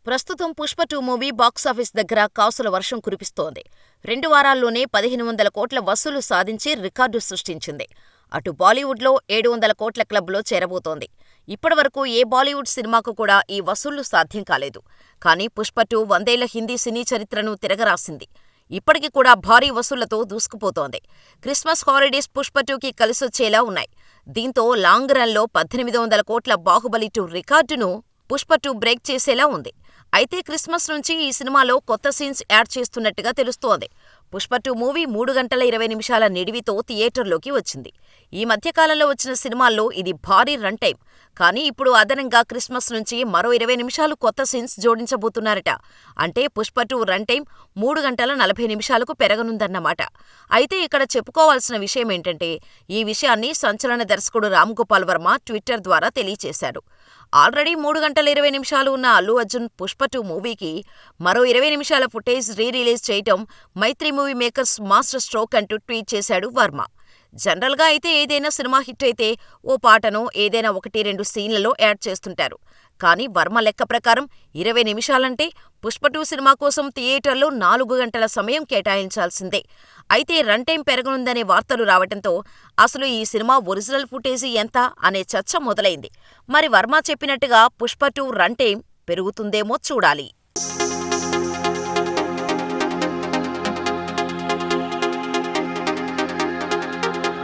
ప్రస్తుతం 'Pushpa 2' movie box office దగ్గర కాసుల వర్షం కురిపిస్తోంది. 2 వారాల్లోనే 1,500 కోట్ల వసూలు సాధించి రికార్డు సృష్టించింది. అటు బాలీవుడ్లో 700 కోట్ల క్లబ్లో చేరబోతోంది. ఇప్పటివరకు ఏ బాలీవుడ్ సినిమాకు కూడా ఈ వసూళ్లు సాధ్యం కాలేదు. కానీ 'పుష్ప 2' 100 ఏళ్ల హిందీ సినీ చరిత్రను తిరగరాసింది. ఇప్పటికి కూడా భారీ వసూళ్లతో దూసుకుపోతోంది. క్రిస్మస్ హాలిడేస్ 'పుష్ప 2'కి కలిసొచ్చేలా ఉన్నాయి. దీంతో లాంగ్ రన్లో 1,800 కోట్ల 'బాహుబలి 2' రికార్డును 'పుష్ప 2' బ్రేక్ చేసేలా ఉంది. అయితే క్రిస్మస్ నుంచి ఈ సినిమాలో కొత్త సీన్స్ యాడ్ చేస్తున్నట్టుగా తెలుస్తోంది. 'పుష్ప 2' మూవీ 3 గంటల 20 నిమిషాల నిడివితో థియేటర్లోకి వచ్చింది. ఈ మధ్యకాలంలో వచ్చిన సినిమాల్లో ఇది భారీ రన్ టైం. కానీ ఇప్పుడు అదనంగా క్రిస్మస్ నుంచి మరో 20 నిమిషాలు కొత్త సీన్స్ జోడించబోతున్నారట. అంటే 'పుష్ప 2' రన్ టైం 3 గంటల 40 నిమిషాలకు పెరగనుందన్నమాట. అయితే ఇక్కడ చెప్పుకోవాల్సిన విషయమేంటంటే, ఈ విషయాన్ని సంచలన దర్శకుడు రామ్గోపాల్ వర్మ ట్విట్టర్ ద్వారా తెలియచేశాడు. ఆల్రెడీ 3 గంటల 20 నిమిషాలు ఉన్న అల్లు అర్జున్ 'పుష్ప 2' మూవీకి మరో 20 నిమిషాల ఫుటేజ్ రిలీజ్ చేయటం మైత్రి మూవీ మేకర్స్ మాస్టర్ స్ట్రోక్ అంటూ ట్వీట్ చేశాడు వర్మ. జనరల్గా అయితే ఏదైనా సినిమా హిట్ అయితే ఓ పాటనో ఏదైనా 1-2 సీన్లలో యాడ్ చేస్తుంటారు. కానీ వర్మ లెక్క ప్రకారం 20 నిమిషాలంటే 'పుష్ప 2' సినిమా కోసం థియేటర్లో 4 గంటల సమయం కేటాయించాల్సిందే. అయితే రన్ టైం పెరగనుందనే వార్తలు రావటంతో అసలు ఈ సినిమా ఒరిజినల్ ఫుటేజీ ఎంత అనే చర్చ మొదలైంది. మరి వర్మ చెప్పినట్టుగా 'పుష్ప 2' రన్ టైం పెరుగుతుందేమో చూడాలి.